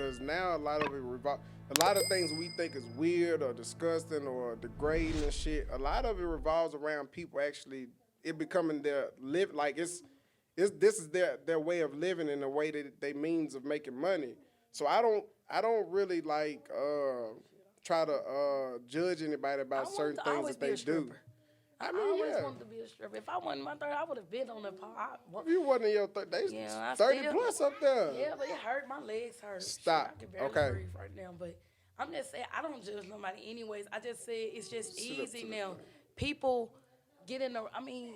because now a lot of it a lot of things we think is weird or disgusting or degrading and shit. A lot of it revolves around people actually it becoming their live like this is their way of living and the way that they means of making money. So I don't really like try to judge anybody about certain things that they do. I always wanted to be a stripper. If I wasn't my 30, I would have been on the pole. If you wasn't in your 30, 30 plus up there. Yeah, but it hurt. My legs hurt. Stop. Shit, I can barely breathe right now. But I'm just saying, I don't judge nobody anyways. I just say it's just easy now. People get in the, I mean,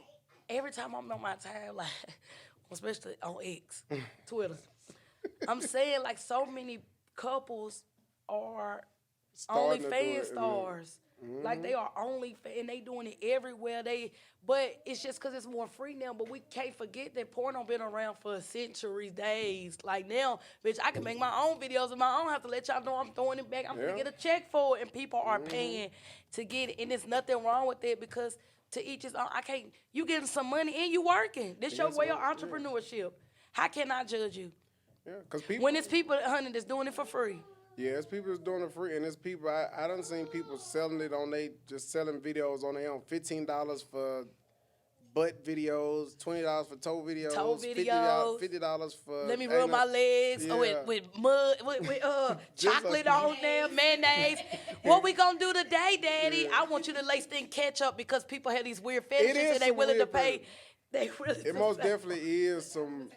every time I'm on my timeline, especially on X, Twitter, I'm saying like so many couples are OnlyFans stars. Mm-hmm. Like they are and they doing it everywhere. But it's just because it's more free now. But we can't forget that porno been around for centuries, days. Like now, bitch, I can make my own videos of my own. I have to let y'all know I'm throwing it back. I'm gonna get a check for it, and people are paying to get it. And there's nothing wrong with it because to each his own. I can't. You getting some money and you working. This your way of entrepreneurship. How can I judge you? Yeah, because people when it's people, honey, that's doing it for free. Yeah, it's people that's doing it free, and it's people, I done seen people selling it just selling videos on their own, $15 for butt videos, $20 for toe videos, $50 for... Let me rub my legs with mud, with chocolate on there, mayonnaise. What we gonna do today, Daddy? I want you to lace in ketchup because people have these weird fetishes and they willing to pay. They really It most definitely is some...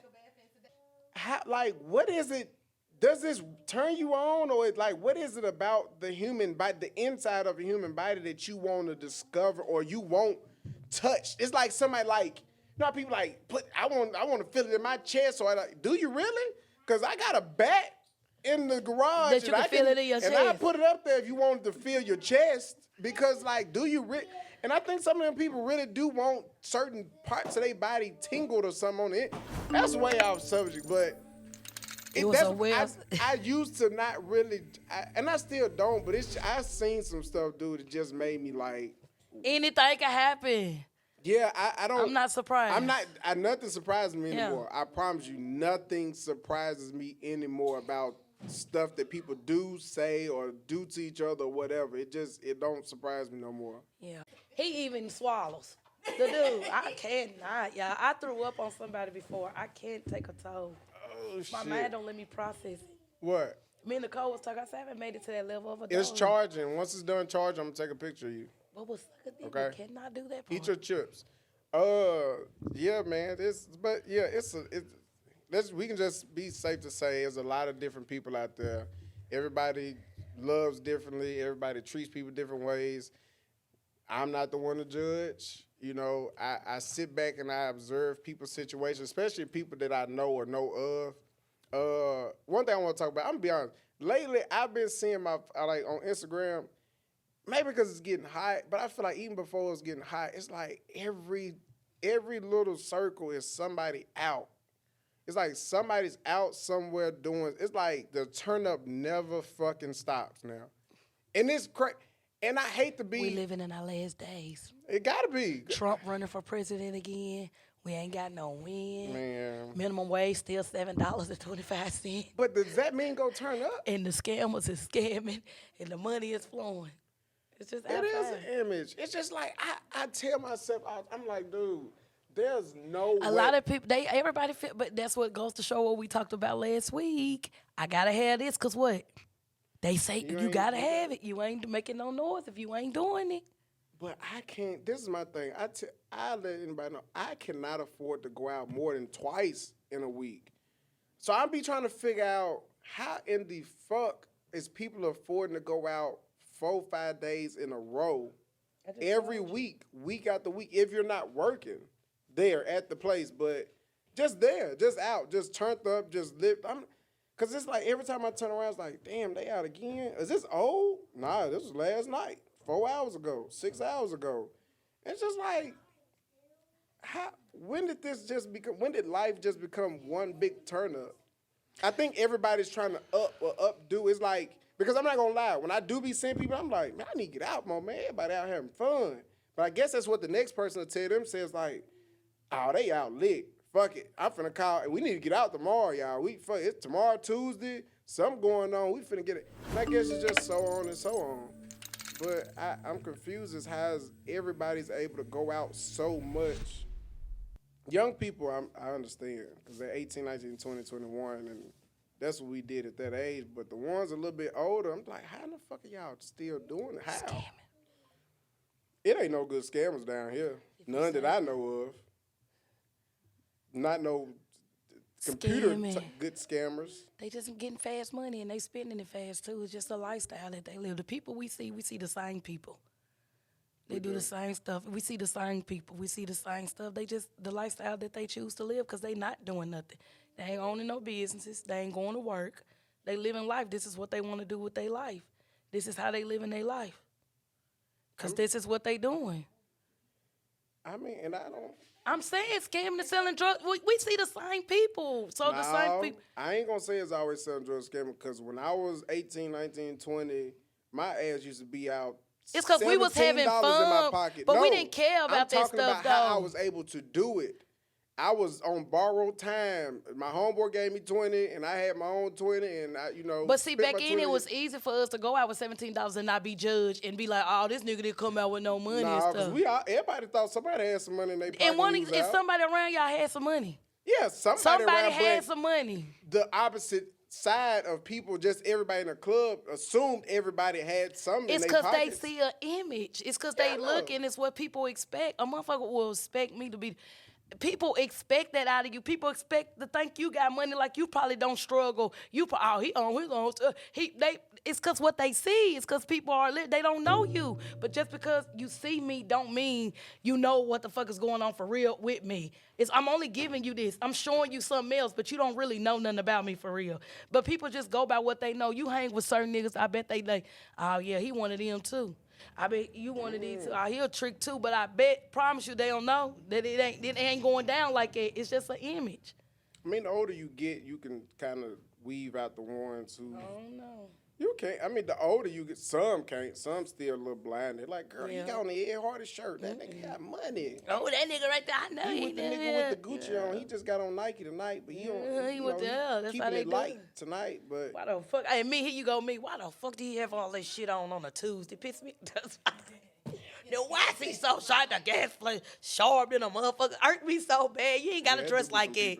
what is it? Does this turn you on, or what is it about the human body, the inside of a human body that you want to discover or you won't touch? It's like somebody you know how people I want to feel it in my chest, or do you really? Because I got a bat in the garage that you can feel it in your chest, and I put it up there if you wanted to feel your chest. Because do you really? And I think some of them people really do want certain parts of their body tingled or something on it. That's way off subject, but. I used to not really, and I still don't, but I seen some stuff, dude, that just made me anything can happen. Yeah, I don't. I'm not surprised. Nothing surprises me anymore. I promise you, nothing surprises me anymore about stuff that people do, say, or do to each other or whatever. It don't surprise me no more. Yeah. He even swallows. The dude, I cannot, y'all. I threw up on somebody before. I can't take a toe. Oh, my mind don't let me process it. What? Me and Nicole was talking. I said I haven't made it to that level of a dog. It's charging. Once it's done charging, I'm going to take a picture of you. What was okay? Cannot do that part. Eat your chips. Yeah, man. We can just be safe to say there's a lot of different people out there. Everybody loves differently. Everybody treats people different ways. I'm not the one to judge. You know, I sit back and I observe people's situations, especially people that I know or know of. One thing I want to talk about, I'm going to be honest. Lately, I've been seeing on Instagram, maybe because it's getting hot, but I feel like even before it was getting hot, it's like every little circle is somebody out. It's like somebody's out somewhere doing, it's like the turn up never fucking stops now. And it's crazy. And I hate to be... We living in our last days. It gotta be. Trump running for president again. We ain't got no win. Man. Minimum wage still $7.25. But does that mean go turn up? And the scammers is scamming, and the money is flowing. It's just It is an image. It's just like, I tell myself, I'm like, dude, there's no way. A lot of people, everybody feel, but that's what goes to show what we talked about last week. I gotta have this, because what? They say you gotta have it. You ain't making no noise if you ain't doing it. But I can't. This is my thing. I let anybody know I cannot afford to go out more than twice in a week. So I'll be trying to figure out how in the fuck is people affording to go out 4-5 days in a row every week after week if you're not working there at the place, but just there, just out, just turned up, just live. Because it's like every time I turn around, it's like, damn, they out again? Is this old? Nah, this was last night, 4 hours ago, 6 hours ago. It's just like, when did life just become one big turn up? I think everybody's trying to updo. It's like, because I'm not going to lie, when I do be seeing people, I'm like, man, I need to get out more, man. Everybody out having fun. But I guess that's what the next person will tell themselves, like, oh, they out lit. Fuck it. I'm finna call. We need to get out tomorrow, y'all. It's tomorrow, Tuesday. something going on. We finna get it. And I guess it's just so on and so on. But I'm confused as how everybody's able to go out so much. Young people, I understand, because they're 18, 19, 20, 21, and that's what we did at that age. But the ones a little bit older, I'm like, how the fuck are y'all still doing it? How? Scamming. It ain't no good scammers down here. None that I know of. Not no computer good scammers. They just getting fast money and they spending it fast too. It's just a lifestyle that they live. The people we see the same people. They do the same stuff. We see the same people. We see the same stuff. They just, the lifestyle that they choose to live because they not doing nothing. They ain't owning no businesses. They ain't going to work. They living life. This is what they want to do with their life. This is how they living their life. Because this is what they doing. I mean, and I don't. I'm saying scamming and selling drugs. We see the same people. So the same people. I ain't going to say it's always selling drugs scamming because when I was 18, 19, 20, my ass used to be out. It's because we was having fun, but we didn't care about that stuff, though. I'm talking about how I was able to do it. I was on borrowed time. My homeboy gave me 20, and I had my own 20, and But see, back then it was easy for us to go out with $17 and not be judged and be like, "Oh, this nigga didn't come out with no money and stuff." Everybody thought somebody had some money in their pocket. And somebody around y'all had some money. Yeah, somebody had some money. The opposite side of people, just everybody in the club assumed everybody had something. It's because they see an image. It's because they look, and it's what people expect. A motherfucker will expect me to be. People expect that out of you. People expect to think you got money like you probably don't struggle. It's because what they see. It's because people they don't know you. But just because you see me don't mean you know what the fuck is going on for real with me. I'm only giving you this. I'm showing you something else, but you don't really know nothing about me for real. But people just go by what they know. You hang with certain niggas, I bet they like, oh yeah, he one of them too. I bet you one of these too. He'll trick too, but I promise you they don't know that it ain't going down like that. It's just an image. I mean, the older you get, you can kind of weave out the ones who. I don't know. You can't. I mean, the older you get, some can't. Some still a little blind. They're like, girl, you got on the Ed Hardy shirt. That nigga got money. Oh, that nigga right there, I know. He with the nigga with the Gucci on. He just got on Nike tonight, but he don't. He went there. That's how they do. Light tonight, but why the fuck? Hey, here you go, me. Why the fuck do he have all this shit on a Tuesday? Piss me. Why is he so sharp? The gas plate sharp than a motherfucker. Hurt me so bad. You ain't gotta dress like that.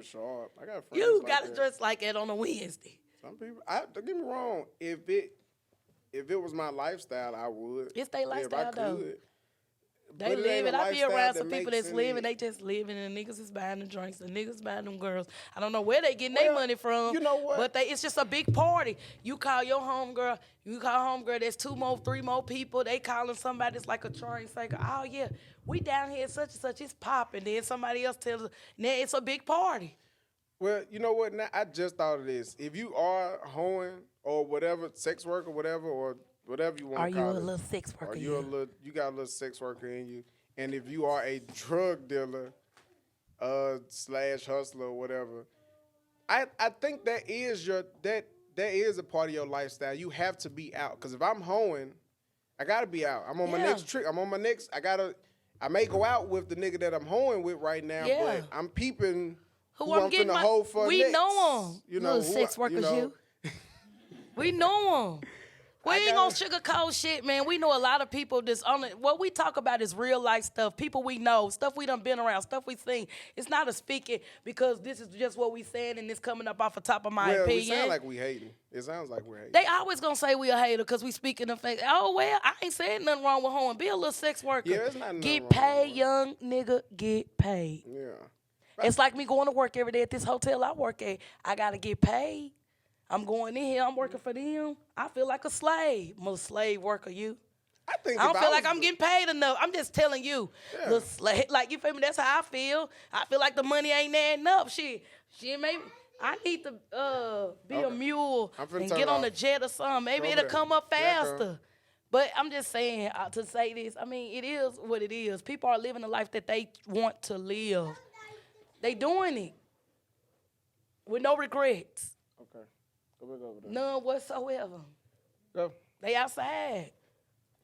I got you gotta dress like that on a Wednesday. Some people. Don't get me wrong. If it was my lifestyle, I would. It's their lifestyle, though. They But live it. I be around some people that's living. any- They just living, and the niggas is buying the drinks. The niggas buying them girls. I don't know where they getting their money from. You know what? But it's just a big party. You call your homegirl. You call homegirl. There's 2 more, 3 more people. They calling somebody. It's like a train cycle. Oh yeah, we down here such and such. It's popping. Then somebody else tells us. Now it's a big party. Well, you know what? Now I just thought of this. If you are hoeing or whatever, sex worker, whatever, or whatever you want to call it. Are you a little sex worker? You got a little sex worker in you. And if you are a drug dealer, / hustler or whatever, I think that is a part of your lifestyle. You have to be out. Because if I'm hoeing, I gotta be out. I'm on my next trick. I may go out with the nigga that I'm hoeing with right now, but I'm peeping who I'm finna hoe for we next. Know them. You know, little sex workers, We know them. We ain't gonna sugarcoat shit, man. We know a lot of people that's on it. What we talk about is real life stuff. People we know, stuff we done been around, stuff we seen. It's not a speaking because this is just what we saying and it's coming up off the top of my opinion. We sound like we hating. It sounds like we're hating. They always gonna say we a hater because we speaking the fact. Oh well, I ain't saying nothing wrong with hoeing. Be a little sex worker. Yeah, it's not nothing Get wrong paid, young nigga. Get paid. Yeah. It's like me going to work every day at this hotel I work at. I gotta get paid. I'm going in here. I'm working for them. I feel like a slave. I'm a slave worker. You? I don't feel like I'm getting paid enough. I'm just telling you, little slave. Like you feel me? That's how I feel. I feel like the money ain't adding up. Shit, maybe I need to be a mule and get on the jet or something. Maybe it'll come up faster. But I'm just saying to say this. I mean, it is what it is. People are living the life that they want to live. They doing it with no regrets. Okay. Go back over there. None whatsoever. Go. They outside.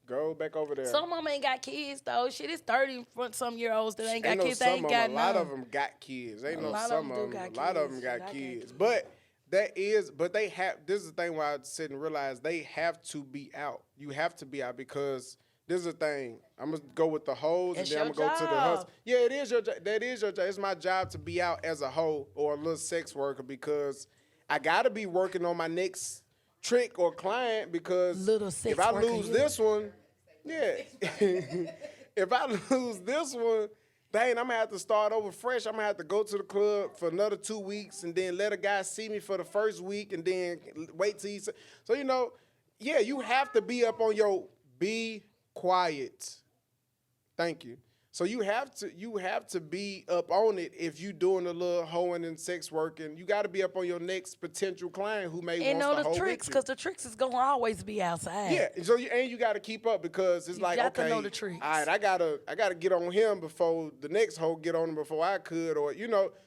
Go back over there. Some of them ain't got kids, though. Shit, it's 30-some-year-olds that ain't got kids. They ain't got none. A lot of them got kids. Ain't no some of them. A lot of them got kids. But That is, but they have. This is the thing why I sit and realize they have to be out. You have to be out because this is the thing. I'm gonna go with the hoes, It's and then I'm gonna your go to the hustle. job. Yeah, it is your job. That is your job. It's my job to be out as a hoe or a little sex worker because I gotta be working on my next trick or client because Little if sex I worker, lose you. this one, yeah. If I lose this one, dang, I'm gonna have to start over fresh. I'm gonna have to go to the club for another 2 weeks and then let a guy see me for the first week and then wait till he. So yeah, you have to be up on your be quiet. Thank you. So you have to be up on it if you doing a little hoeing and sex working. You got to be up on your next potential client who may And wants know to the hoe tricks, with you. because the tricks is gonna always be outside. Yeah, so you got to keep up because it's You like got to okay, know the tricks. all right, I gotta get on him before the next hoe get on him before I could, or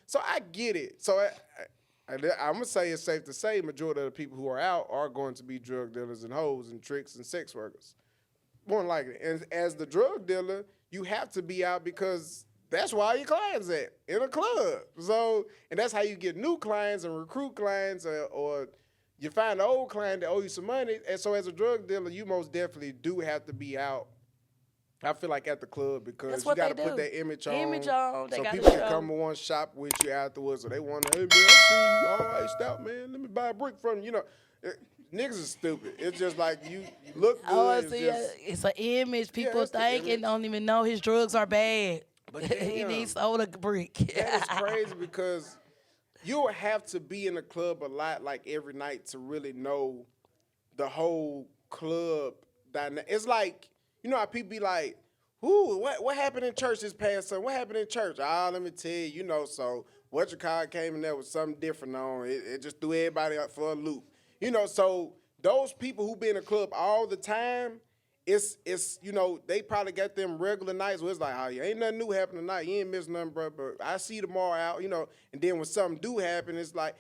So I get it. So I'm gonna say it's safe to say majority of the people who are out are going to be drug dealers and hoes and tricks and sex workers. More than likely. And as the drug dealer, you have to be out because that's where all your clients at, in a club. So, and that's how you get new clients and recruit clients or you find an old client that owe you some money. And so as a drug dealer, you most definitely do have to be out, I feel like, at the club because That's you what got to they put do. that image on. Image on, they so gotta people can show. come and want to shop with you afterwards. So they want to, hey, man, I see you all iced out, man. Let me buy a brick from you. Niggas is stupid. It's just like you look good. Oh, It's see, just, it's an image. People it's the think image. and don't even know his drugs are bad. But He damn. needs soda brick. That is crazy because you'll have to be in the club a lot, like every night, to really know the whole club dynamic. It's like, how people be like, "Ooh, what happened in church this past Sunday? What happened in church?" Let me tell you, so what your car came in there with something different on. It just threw everybody up for a loop. So those people who be in the club all the time, it's they probably got them regular nights where it's like, oh, yeah, ain't nothing new happening tonight. You ain't missing nothing, bro. But I see you tomorrow out, And then when something do happen, it's like,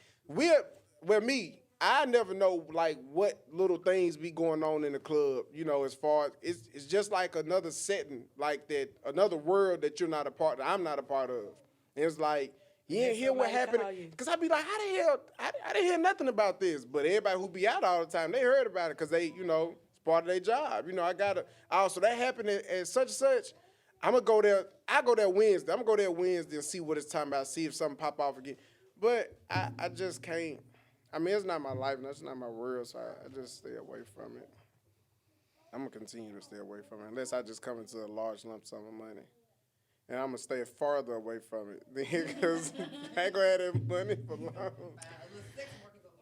I never know, like, what little things be going on in the club, as far as, it's just like another setting, like that, another world that you're not a part of, I'm not a part of. And it's like, you ain't hear what somebody happened. call you. Because I be like, how the hell, I didn't hear nothing about this. But everybody who be out all the time, they heard about it because they, it's part of their job. So that happened at such and such. I'm going to go there. I go there Wednesday. I'm going to go there Wednesday and see what it's talking about, see if something pop off again. But I just can't. I mean, it's not my life, and it's not my world, so I just stay away from it. I'm going to continue to stay away from it unless I just come into a large lump sum of money. And I'm going to stay farther away from it because I ain't going to have that money for long.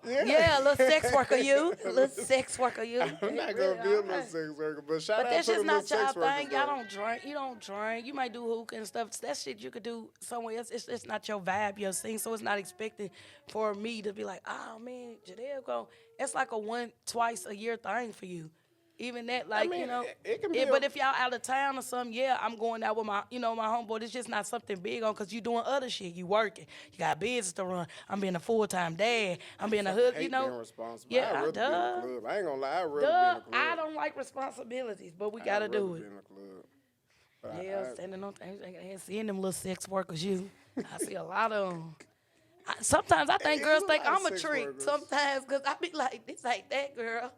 Yeah, a little sex worker, you. A little sex worker, you. I'm not going to be a little sex worker, but shout But out that's to the just little not sex y'all workers. thing. Y'all don't drink. You don't drink. You might do hookah and stuff. That shit you could do somewhere else. It's not your vibe, your thing. So it's not expected for me to be like, oh man, Jadelle go. It's like a twice a year thing for you. Even that, like, it can be but if y'all out of town or something, yeah, I'm going out with my homeboy. It's just not something big on because you doing other shit. You working. You got business to run. I'm being a full-time dad. I'm being a hood, being responsible. Yeah, I'd rather be in the club. I ain't gonna lie, I'd rather be in the club. I don't like responsibilities, but we gotta do it. Be in the club. But Yeah, standing on things and seeing them little sex workers. I see a lot of them. Sometimes I think It's girls a think lot of I'm a sex trick. workers. Sometimes because I be like, this ain't that girl.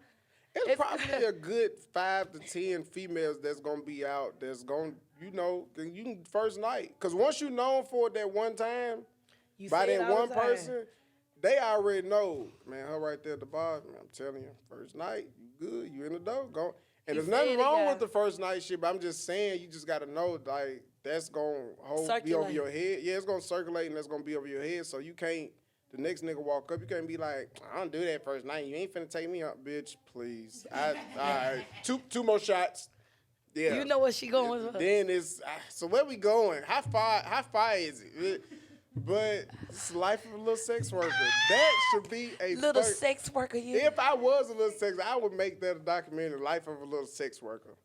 It's probably a good 5 to 10 females that's gonna be out. That's gonna, you can first night. Cause once you known for it that one time, You by say it that all one the time. person, they already know. Man, her right there at the bar. Man, I'm telling you, first night, you good. You in the door, go. And You there's nothing said it, wrong yeah. with the first night shit. But I'm just saying, you just gotta know, like, that's gonna be over Circulate. your head. Yeah, it's gonna circulate and that's gonna be over your head. So you can't. The next nigga walk up, you can't be like, I don't do that first night. You ain't finna take me out, bitch. Please. All right. Two more shots. Yeah. You know what she going with. Then it's so where we going? How far is it? But it's the life of a little sex worker. That should be a Little sex worker, you. If I was a little sex, I would make that a documentary, Life of a Little Sex Worker.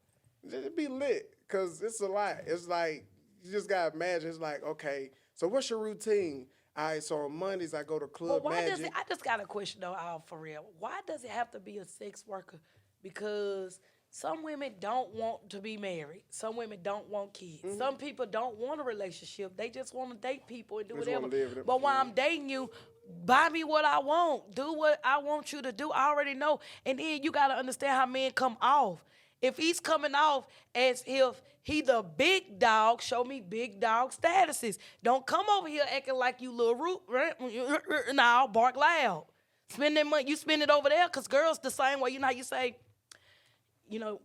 It'd be lit, cause it's a lot. It's like you just gotta imagine. It's like, okay, so what's your routine? All right, so on Mondays I go to Club But why Magic. does it? I just got a question though, Al, for real. Why does it have to be a sex worker? Because some women don't want to be married. Some women don't want kids. Mm-hmm. Some people don't want a relationship. They just want to date people and do Just whatever. wanna live it up. But while I'm dating you, Buy me what I want. Do what I want you to do. I already know. And then you got to understand how men come off. If he's coming off as if he the big dog, show me big dog statuses. Don't come over here acting like you little root. Now bark loud. Spend that money. You spend it over there because girls the same way. You know how you say,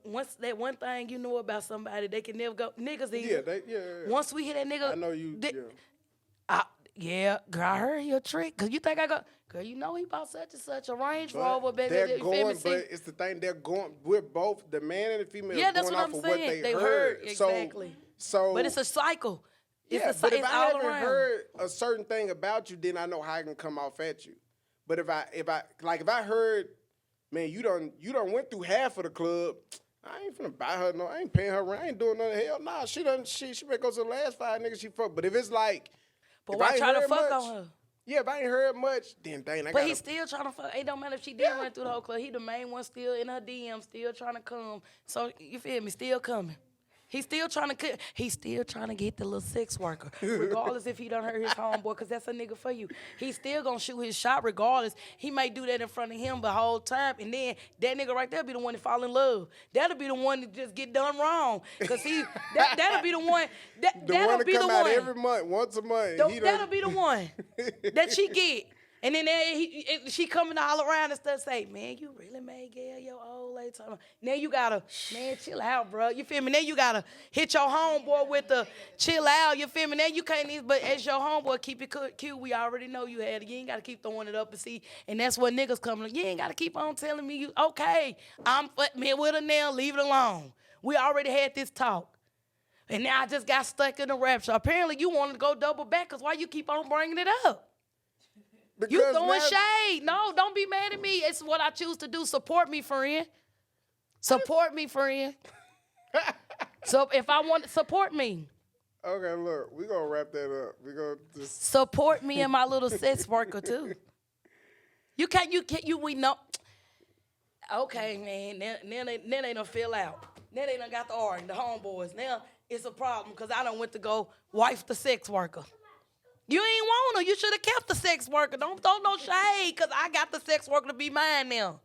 once that one thing you know about somebody, they can never go. Niggas either. Yeah. Once we hit that nigga. I know you. Yeah, girl, I heard he a trick. Cause you think I go, girl, you know he bought such and such a Range Rover, baby. They're going, but it's the thing, they're going, we're both, the man and the female, that's going what off I'm of saying. what they heard. Exactly. So, but it's a cycle. But if it's I all haven't around. heard a certain thing about you, then I know how I can come off at you. But if I heard, man, you done went through half of the club, I ain't finna buy her I ain't paying her rent, I ain't doing nothing. Hell nah, she better go to the last 5 niggas she fucked. But if it's like, but why try to fuck on her? Yeah, if I ain't heard much, then dang, But he's still trying to fuck. It don't matter if she did run through the whole club. He the main one still in her DM, still trying to come. So you feel me? Still coming. He's still trying to get the little sex worker, regardless if he done hurt his homeboy, because that's a nigga for you. He's still going to shoot his shot regardless. He may do that in front of him the whole time, and then that nigga right there be the one to fall in love. That'll be the one to just get done wrong, because that'll be the one. That'll be the one. Out every month, once a month. That'll be the one that she get. And then she coming all around and stuff, say, man, you really made Gail your old lady. Now you gotta, man, chill out, bro. You feel me? Now you gotta hit your homeboy with the chill out. You feel me? Now you can't even, but as your homeboy, keep it cute. We already know you had it. You ain't gotta keep throwing it up and see. And that's what niggas coming. You ain't gotta keep on telling me you okay. I'm me with her now. Leave it alone. We already had this talk. And now I just got stuck in the rapture. Apparently you wanted to go double back, because why you keep on bringing it up? Because you throwing shade. No, don't be mad at me. It's what I choose to do. Support me, friend. Support me, friend. So if I want to support me. Okay, look, we're going to wrap that up. We're going to just... Support me and my little sex worker, too. We know. Okay, man. Now they done fill out. Now they done got the R and the homeboys. Now it's a problem because I done went to go wife the sex worker. You ain't want her. You should have kept the sex worker. Don't throw no shade, because I got the sex worker to be mine now.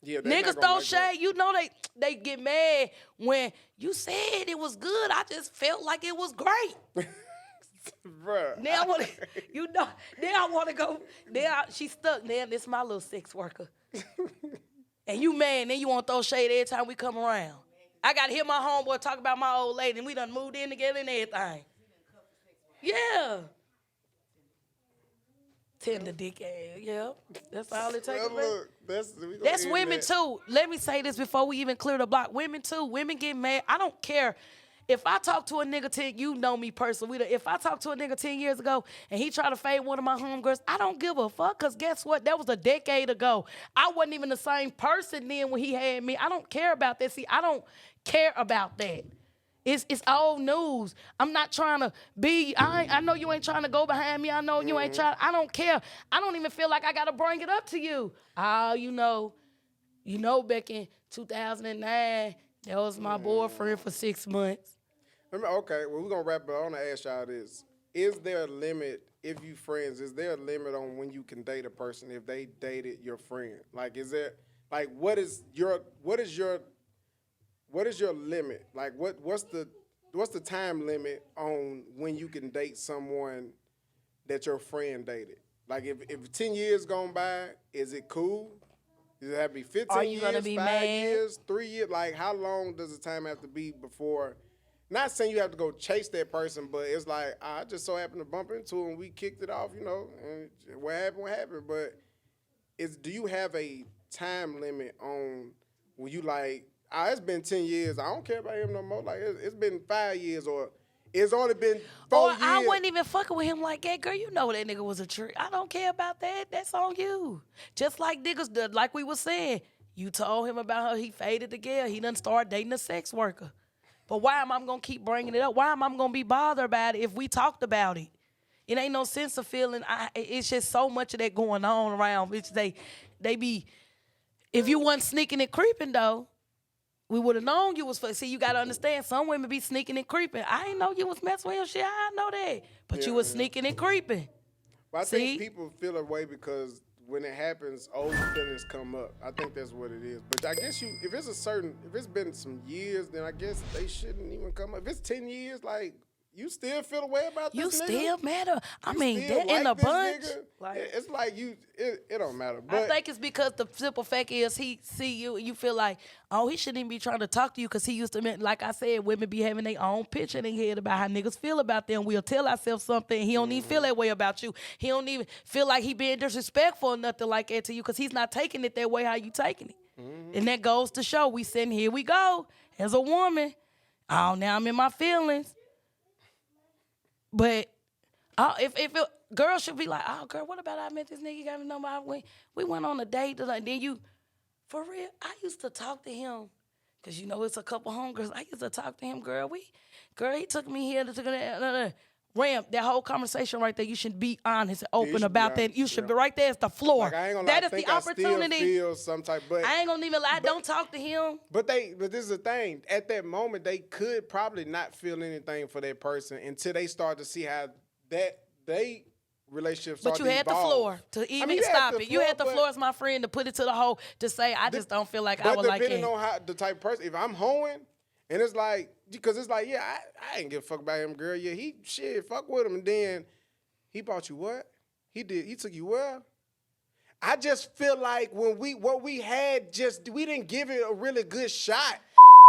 Yeah, niggas throw shade. That. You know they get mad when you said it was good. I just felt like it was great. Bruh. Now I want to, now I want to go. Now she stuck. Now this my little sex worker. And you mad. Then you want to throw shade every time we come around. I got to hear my homeboy talk about my old lady, and we done moved in together and everything. Yeah. Tender dick ass, yeah. That's all it takes. Look, that's women too. Let me say this before we even clear the block. Women too. Women get mad. I don't care. If I talk to a nigga you know me personally. If I talk to a nigga 10 years ago and he try to fade one of my homegirls, I don't give a fuck, because guess what? That was a decade ago. I wasn't even the same person then when he had me. I don't care about that. See, I don't care about that. It's old news. I'm not trying to be, I know you ain't trying to go behind me. I know you ain't trying, I don't care. I don't even feel like I got to bring it up to you. Oh, you know, back in 2009, that was my boyfriend for 6 months. Okay, well, we're going to wrap it up. I want to ask y'all this. Is there a limit, if you friends, is there a limit on when you can date a person if they dated your friend? Like, is there, like, what is your limit? Like, what's the time limit on when you can date someone that your friend dated? Like, if 10 years gone by, is it cool? Does it have to be 15 Are you years, gonna be 5 mad? years, 3 years? Like, how long does the time have to be before? Not saying you have to go chase that person, but it's like, I just so happened to bump into him, we kicked it off, and what happened. But do you have a time limit on when you like, it's been 10 years. I don't care about him no more. Like, it's been 5 years, or it's only been 4 years. I wasn't even fucking with him like that. Girl, you know that nigga was a trick. I don't care about that. That's on you. Just like niggas, like we were saying, you told him about her. He faded the girl. He done started dating a sex worker. But why am I going to keep bringing it up? Why am I going to be bothered about it if we talked about it? It ain't no sense of feeling. It's just so much of that going on around. Which they be, if you wasn't sneaking and creeping, though, we would have known you was. See, you got to understand, some women be sneaking and creeping. I ain't know you was messing with him. Shit, I know that. But you was sneaking and creeping. But I See? think people feel a way because when it happens, old feelings come up. I think that's what it is. But I guess if it's been some years, then I guess they shouldn't even come up. If it's 10 years, like, you still feel a way about You this nigga? still matter. I You mean, still they're in a like this bunch. nigga? Like, It's like it don't matter. But I think it's because the simple fact is he see you and you feel like, oh, he shouldn't even be trying to talk to you because he used to, like I said, women be having their own picture in their head about how niggas feel about them. We'll tell ourselves something. He don't even feel that way about you. He don't even feel like he being disrespectful or nothing like that to you because he's not taking it that way how you taking it. And that goes to show we sitting here we go as a woman. Oh, now I'm in my feelings. But girl should be like, oh, girl, what about I met this nigga? You got to know about we went on a date. Then you, for real, I used to talk to him. Because, you know, it's a couple homegirls. I used to talk to him, girl. He took me here to Ram, that whole conversation right there, you should be honest and open about that. You should be right there. It's the floor. Like, I ain't gonna that lie, is I think the opportunity. I still feel some type, but I ain't gonna even lie. Don't talk to him. But this is the thing. At that moment, they could probably not feel anything for that person until they start to see how they relationship starts. But you had the floor to even stop it. You had the floor as my friend to put it to the hole to say, I just don't feel like I would like it. But depending on how the type of person, if I'm hoeing, and it's like, because it's like, yeah, I ain't give a fuck about him, girl. Yeah, fuck with him. And then he bought you what? He took you where? I just feel like what we had, we didn't give it a really good shot.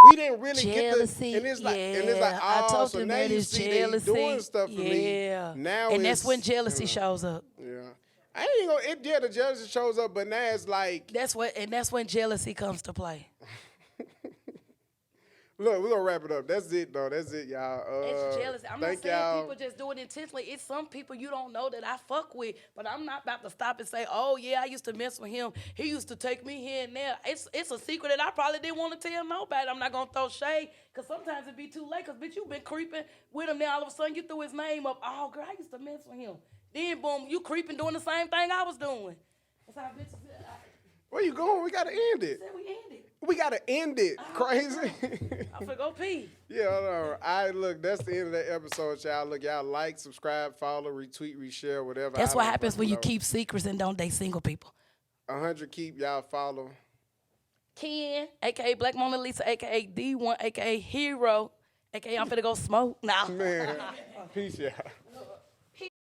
We didn't really jealousy, get the, and it's like, I told so you now that you is see jealousy. they doing stuff for me. Now and that's when jealousy shows up. Yeah. The jealousy shows up, but now it's like. That's when jealousy comes to play. Look, we're going to wrap it up. That's it, though. That's it, y'all. It's jealousy. I'm not saying people just do it intentionally. It's some people you don't know that I fuck with, but I'm not about to stop and say, oh, yeah, I used to mess with him. He used to take me here and there. It's a secret that I probably didn't want to tell nobody. I'm not going to throw shade because sometimes it be too late because, bitch, you been creeping with him. Now all of a sudden you threw his name up. Oh, girl, I used to mess with him. Then, boom, you creeping doing the same thing I was doing. That's how bitches feel. Where you going? We got to end it. Said we end it. We got to end it. Crazy. I'm finna go pee. Yeah, hold on. All right, look, that's the end of that episode, y'all. Look, y'all like, subscribe, follow, retweet, reshare, whatever. That's what happens when you keep secrets and don't date single people. 100 keep, y'all follow. Ken, a.k.a. Black Mona Lisa, a.k.a. D1, a.k.a. Hero, a.k.a. I'm finna go smoke now. Man, peace, y'all.